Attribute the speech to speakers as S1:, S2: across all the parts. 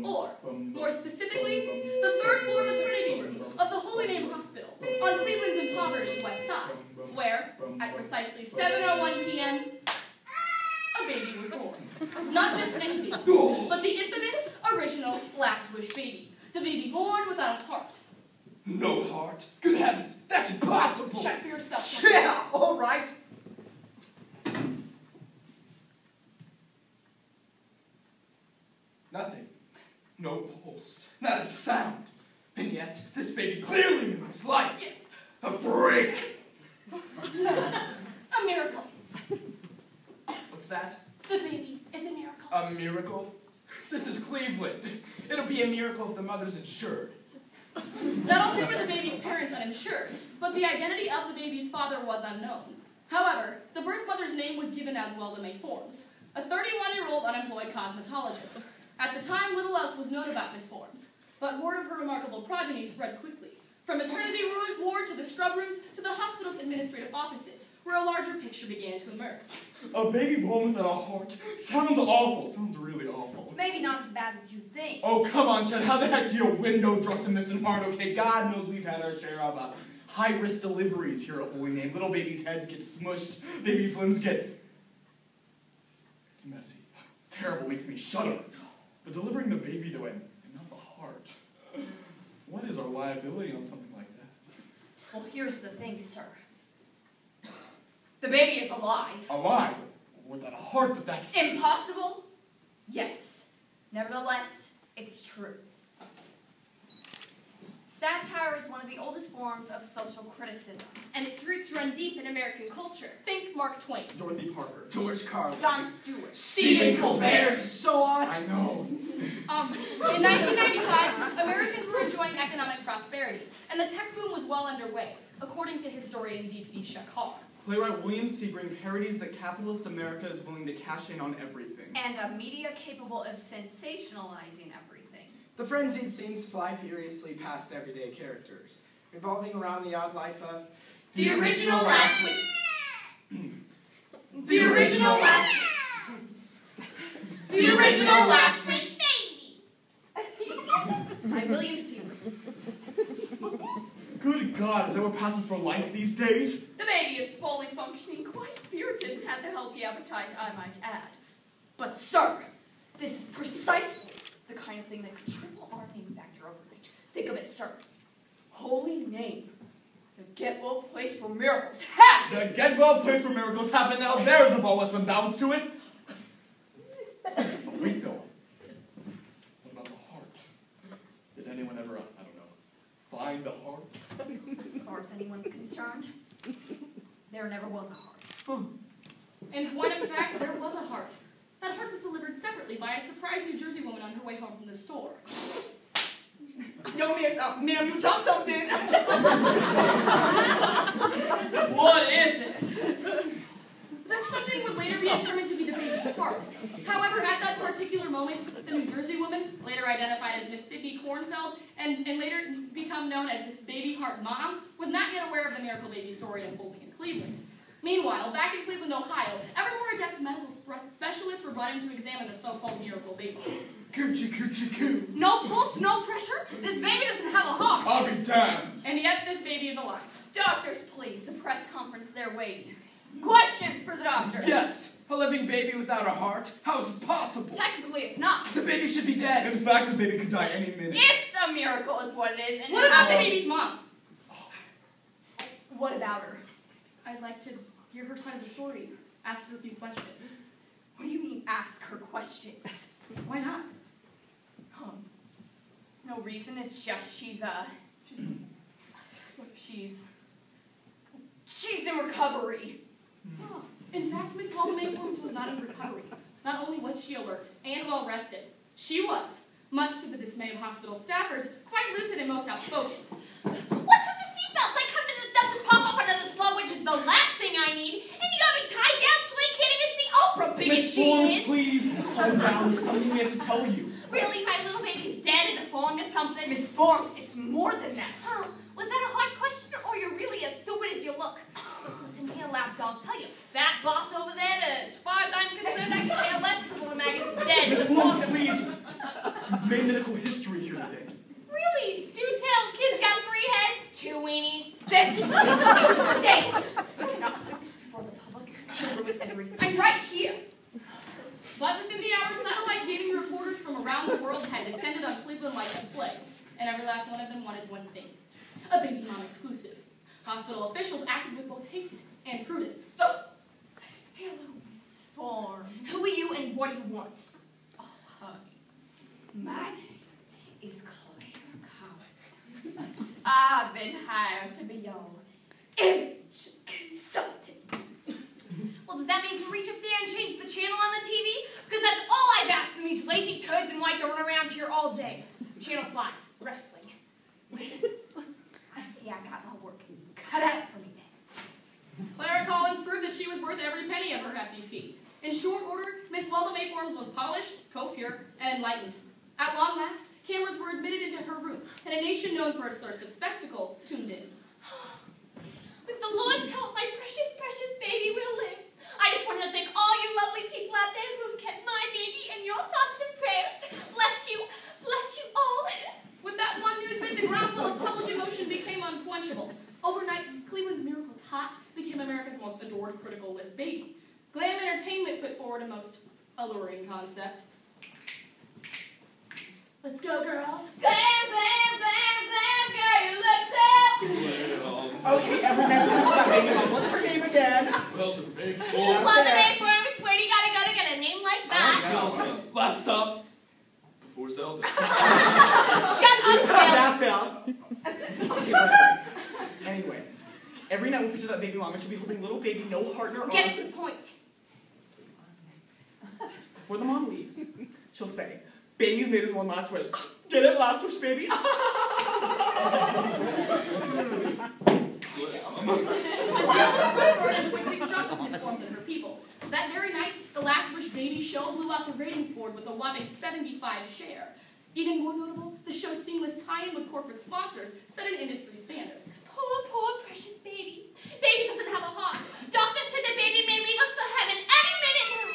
S1: Or, more specifically, the third floor maternity room of the Holy Name Hospital on Cleveland's impoverished west side, where, at precisely 7:01 p.m., a baby was born. Not just any baby, but the infamous, original Last Wish baby. The baby born without a heart.
S2: No heart? Good heavens, that's impossible!
S1: Check for yourself.
S2: Yeah, all right. Nothing. No pulse. Not a sound. And yet, this baby clearly mimics life.
S1: Yes.
S2: A freak!
S1: A miracle.
S2: What's that?
S1: The baby is a miracle.
S2: A miracle? This is Cleveland. It'll be a miracle if the mother's insured.
S1: Not only were the baby's parents uninsured, but the identity of the baby's father was unknown. However, the birth mother's name was given as Welda May Forms, a 31-year-old unemployed cosmetologist. At the time, little else was known about Miss Forms, but word of her remarkable progeny spread quickly. From maternity ward to the scrub rooms to the hospital's administrative offices, where a larger picture began to emerge.
S3: A baby born without a heart. Sounds awful. Sounds really awful.
S4: Maybe not as bad as you think.
S3: Oh, come on, Chet. How the heck do you window dress a missing heart? Okay, God knows we've had our share of high-risk deliveries here at Holy Name. Little babies' heads get smushed. Babies' limbs get... It's messy. Terrible. Makes me shudder. But delivering the baby, though, and not the heart. What is our liability on something like that?
S4: Well, here's the thing, sir. The baby is alive.
S3: Alive? Without a heart, but that's...
S4: Impossible? Yes. Nevertheless, it's true. Satire is one of the oldest forms of social criticism,
S1: And its roots run deep in American culture. Think Mark Twain.
S3: Dorothy Parker.
S2: George Carlin.
S4: John Stewart.
S2: Stephen Colbert. So what?
S3: I know.
S1: In 1995, Americans were enjoying economic prosperity, and the tech boom was well underway, according to historian D.P. Shakar.
S5: Playwright William Sebring parodies that capitalist America is willing to cash in on everything.
S4: And a media capable of sensationalizing everything.
S6: The frenzied scenes fly furiously past everyday characters, revolving around the odd life of
S1: The original Last Wish. The original Last Wish. The original Last Wish baby.
S4: By William Sebring.
S3: Good God, is that what passes for life these days?
S1: The baby is fully functioning, quite spirited, and has a healthy appetite, I might add.
S4: But, sir, this is precisely the kind of thing that could triple our manufacture overnight. Think of it, sir. Holy Name. The get-well place where miracles happen.
S3: The get-well place where miracles happen. Now there's a bolus and bounce to it. Oh, wait, though. What about the heart? Did anyone ever, I don't know, find the heart?
S4: As far as anyone's concerned, there never was a heart.
S1: And when in fact there was a heart. That heart was delivered separately by a surprised New Jersey woman on her way home from the store.
S5: Yo, miss, ma'am, you dropped something!
S1: What is it? That something would later be determined to be the baby's heart. However, at that particular moment, the New Jersey woman, later identified as Miss Sidney Kornfeld, and later become known as Miss Baby Heart Mom, was not yet aware of the miracle baby story unfolding in Cleveland. Meanwhile, back in Cleveland, Ohio, ever more adept medical specialists were brought in to examine the so-called miracle baby.
S3: Coochie coochie coo.
S4: No pulse, no pressure. This baby doesn't have a heart.
S3: I'll be damned.
S1: And yet this baby is alive.
S4: Doctors, please. The press conference there. Wait. Questions for the doctors.
S2: Yes, a living baby without a heart. How is this possible?
S4: Technically, it's not.
S2: The baby should be dead.
S3: In fact, the baby could die any minute.
S4: It's a miracle is what it is. And
S1: What about the baby's mom?
S4: What about her?
S1: I'd like to hear her side of the story. Ask her a few questions.
S4: What do you mean, ask her questions?
S1: Why not?
S4: No reason. It's just she's in recovery.
S1: Oh. In fact, Miss Welda May Forms was not in recovery. Not only was she alert and well rested, she was, much to the dismay of hospital staffers, quite lucid and most outspoken.
S4: What's with the seatbelts? I come to the dump to pop up another slow, which is the last thing I need, and you got me tied down so I can't even see Oprah, big as
S3: Miss
S4: she
S3: Forms,
S4: is.
S3: please, calm down. There's something we have to tell you.
S4: Really, my little baby's dead and falling to something? Miss Forms, it's more than that. Was that a hard question, or you're really as stupid as you look? Look, listen here, lapdog. Tell your fat boss over there that as far as I'm concerned, I can care less if the magot's dead.
S3: Miss Forms, please. made medical history here today.
S4: Really? Do tell. Kid's got 3 heads, 2 weenies. This is insane. I cannot put this before the public. With everything. I'm right here.
S1: But within the hour, satellite gaming reporters from around the world had descended on Cleveland like a plague, and every last one of them wanted one thing: a baby mom exclusive. Hospital officials acted with both haste and prudence.
S4: Oh. Hello, Miss Form. Who are you and what do you want? Oh, honey. My name is Claire Collins. I've been hired to be your image consultant. Well, does that mean you can reach up there and change the channel on the TV? Because that's all I've asked from these lazy turds and white that run around here all day. Channel 5, wrestling. I see I got my work cut out for me then.
S1: Clara Collins proved that she was worth every penny of her hefty fee. In short order, Miss Welda May Forms was polished, coiffure, and enlightened. At long last, cameras were admitted into her room, and a nation known for its thirst of spectacle tuned in.
S4: With the Lord's help, my precious, precious baby will live. I just wanted to thank all you lovely people out there who have kept my baby in your thoughts and prayers. Bless you all.
S1: With that one news bit, the groundswell of public emotion became unquenchable. Overnight, Cleveland's miracle tot became America's most adored critical list baby. Glam Entertainment put forward a most alluring concept. Let's go, girls.
S4: Glam, glam, glam, glam, girl, let's up.
S3: Okay, everybody, finish that baby mom. What's her name again?
S2: Well, the big four.
S4: Well, the name Worms, where do you gotta go to get a name like that?
S2: Delta. Last stop. Before Zelda.
S4: Shut up, Phil.
S3: That fell. Okay, whatever. Anyway, every night we'll feature that baby mama. She'll be holding little baby, no heart in her
S4: Get
S3: arms.
S4: to the point.
S3: Before the mom leaves, she'll say, "Baby's made his one last wish. Get it? Last wish, baby."
S1: The tale was forward and quickly struck with Miss Forms and her people. That very night, the Last Wish Baby show blew out the ratings board with a whopping 75 share. Even more notable, the show's seamless tie-in with corporate sponsors set an industry standard.
S4: Poor, precious baby. Baby doesn't have a heart. Doctor said that baby may leave us for heaven any minute now.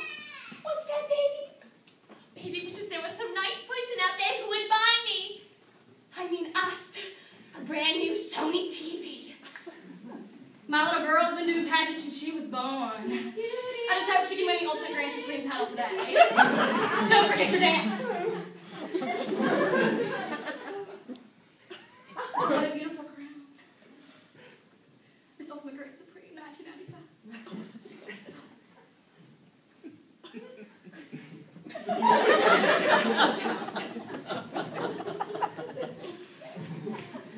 S4: What's that, baby? Baby wishes there was some nice person out there who would buy me. I mean us. A brand new Sony TV.
S1: My little girl's been doing pageants since she was born. I just hope she can win the ultimate Grand Supreme title today. Don't forget your dance. What a beautiful crown. Miss Ultimate Grand Supreme, 1995.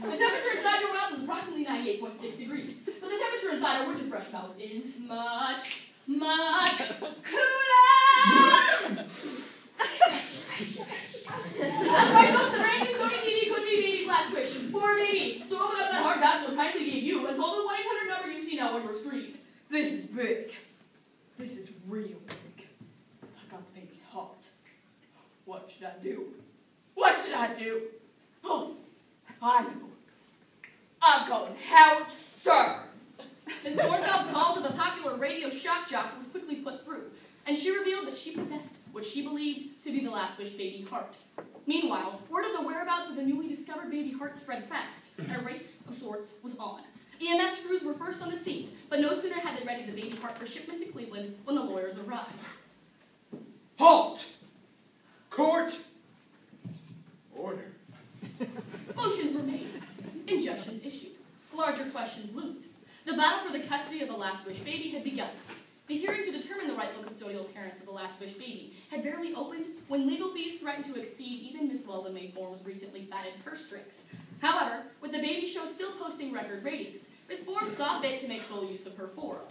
S1: The temperature inside your mouth is approximately 98.6 degrees, but the temperature inside our rigid brush mouth is
S4: Much cooler.
S1: That's right, folks, the brand new Sony TV could be baby's last wish. Poor baby. So open up that heart God so kindly gave you and call the 1-800 number you see now on your screen.
S4: This is big. This is real big. I got the baby's heart. What should I do? Oh, I know. I'm going Howard Stern.
S1: Miss Kornfeld's call to the popular radio shock jock was quickly put through, and she revealed that she possessed what she believed to be the Last Wish baby heart. Meanwhile, word of the whereabouts of the newly discovered baby heart spread fast, and a race of sorts was on. EMS crews were first on the scene, but no sooner had they readied the baby heart for shipment to Cleveland when the lawyers arrived.
S2: Halt! Court! Order.
S1: Motions were made, injunctions issued, larger questions loomed. The battle for the custody of the Last Wish baby had begun. The hearing to determine the rightful custodial parents of the Last Wish baby had barely opened when legal fees threatened to exceed even Miss Welda May Form's recently fatted purse strings. However, with the baby show still posting record ratings, Miss Form saw fit to make full use of her forum.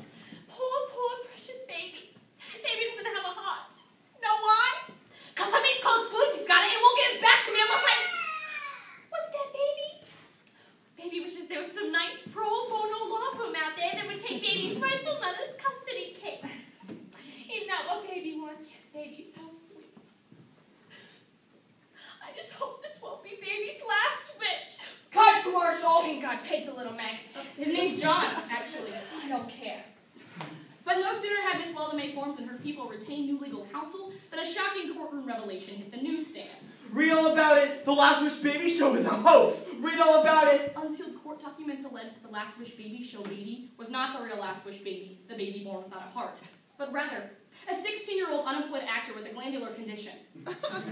S4: Poor, precious baby. Baby doesn't have a heart. Know why? Because some East Coast floozy's got it and won't give it back to me unless I... What's that, baby? Baby wishes there was some nice pro bono law firm out there that would take baby's rightful mother's custody case. Isn't that what baby wants? Yes, baby's so sweet. I just hope this won't be baby's last wish.
S1: Cut commercial!
S4: Thank God, take the little maggot.
S1: His name's John, actually.
S4: I don't care.
S1: But no sooner had Miss Welda May Forms and her people retained new legal counsel than a shocking courtroom revelation hit the newsstands.
S3: Real Read all about it. The Last Wish Baby Show is a hoax. Read all about it.
S1: Unsealed court documents allege that the Last Wish Baby Show baby was not the real Last Wish baby, the baby born without a heart, but rather a 16-year-old unemployed actor with a glandular condition.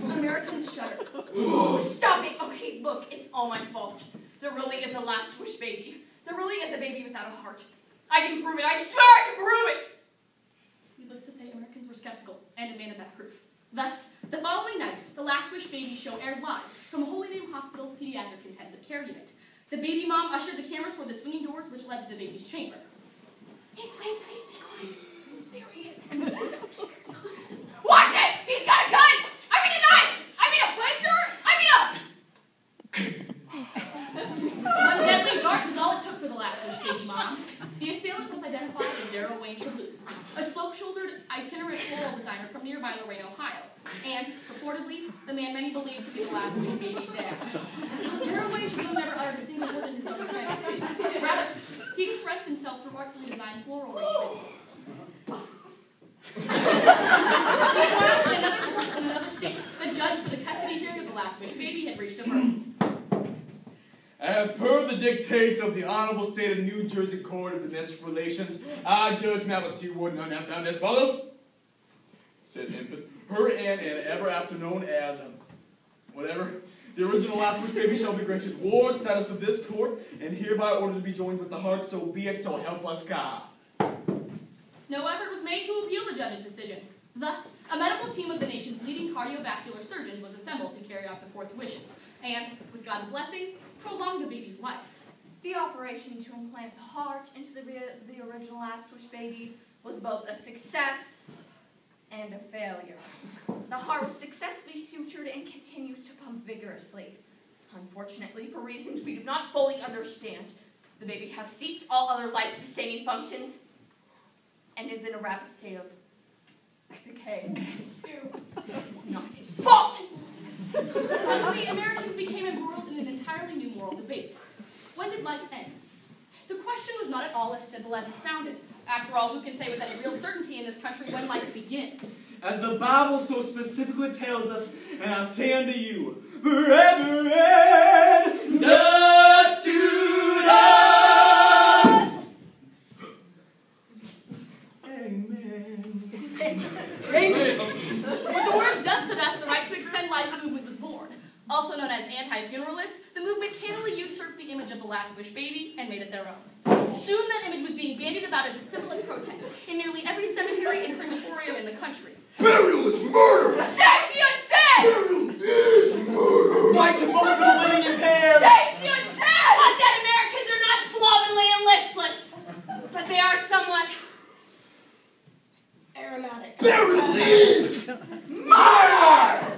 S4: Americans shudder. Ooh, stop it! Okay, look, it's all my fault. There really is a Last Wish baby. There really is a baby without a heart. I can prove it. I swear I can prove it!
S1: Needless to say, Americans were skeptical and demanded that proof. Thus, the following night, the Last Wish Baby Show aired live from Holy Name Hospital's Pediatric Intensive Care Unit. The baby mom ushered the cameras toward the swinging doors which led to the baby's chamber.
S4: This way, please be quiet. There he is. Watch it! He's got a gun! I mean a knife! I mean a flamethrower!
S1: One deadly dart was all it took for the Last Wish Baby mom. The assailant was identified as Darrell Wayne Chalou, a slope-shouldered itinerant floral designer from nearby Lorain, Ohio, and, purportedly, the man many believed to be the Last Wish Baby's dad. Darrell Wayne Chalou never uttered a single word in his own defense. Rather, he expressed himself through artfully designed floral arrangements. Meanwhile, in another court in another state, the judge for the custody hearing of the Last Wish Baby had reached a verdict.
S3: As per the dictates of the Honorable State of New Jersey Court of Domestic Relations, I, Judge Malice C. Wood, and have found as follows. Said infant, her and ever after known as, whatever, the original Last Wish Baby shall be granted ward status of this court, and hereby ordered to be joined with the heart, so be it, so help us God.
S1: No effort was made to appeal the judge's decision. Thus, a medical team of the nation's leading cardiovascular surgeons was assembled to carry out the court's wishes, and, with God's blessing, prolonged the baby's life.
S4: The operation to implant the heart into the original Last Wish Baby was both a success and a failure. The heart was successfully sutured and continues to pump vigorously. Unfortunately, for reasons we do not fully understand, the baby has ceased all other life-sustaining functions and is in a rapid state of decay. It's not his fault!
S1: Suddenly, Americans became embroiled in an entirely new moral debate. When did life end? The question was not at all as simple as it sounded. After all, who can say with any real certainty in this country when life begins?
S3: As the Bible so specifically tells us, and I say unto you, brethren, dust to dust! Amen.
S1: Amen. With the words dust to dust, the right to extend life movement was born. Also known as anti-funeralists, the movement cannily usurped the image of the Last Wish Baby and made it their own. Soon that image was being bandied about as a symbol of protest in nearly every cemetery and crematorium in the country.
S7: Burial is murder!
S4: Save the undead!
S7: Burial is murder!
S3: Right to vote for the living impaired!
S4: Save the undead! Undead Americans are not slovenly and listless, but they are somewhat aromatic.
S7: Burial is murder!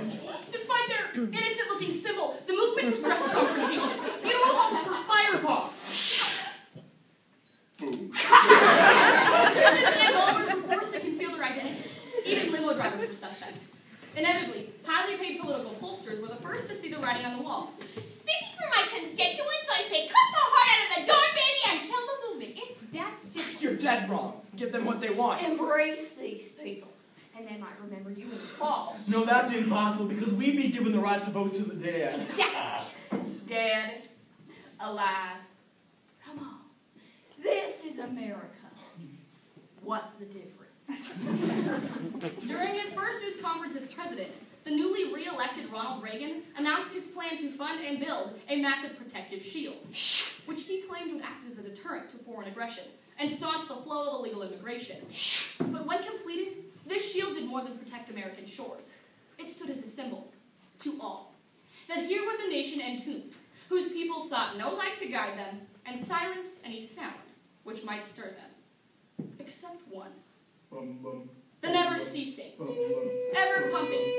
S1: Despite their innocent-looking symbol, the movement stressed confrontation. Funeral homes were firebombs. Politicians and embalmers were forced to conceal their identities. Even limo drivers were suspect. Inevitably, highly paid political pollsters were the first to see the writing on the wall.
S8: Speaking for my constituents, I say cut the heart out of the darn baby and kill the movement. It's that simple.
S6: You're dead wrong. Give them what they want.
S4: Embrace these people, and they might remember you in the fall.
S3: No, that's impossible, because we'd be given the right to vote to the dead.
S8: Exactly.
S4: Dead, alive. Come on. This is America. What's the difference?
S1: During his first news conference as president, the newly re-elected Ronald Reagan announced his plan to fund and build a massive protective shield, which he claimed would act as a deterrent to foreign aggression and staunch the flow of illegal immigration. But when completed, this shield did more than protect American shores. It stood as a symbol to all that here was a nation entombed, whose people sought no light to guide them and silenced any sound which might stir them, except one. The never-ceasing, ever-pumping,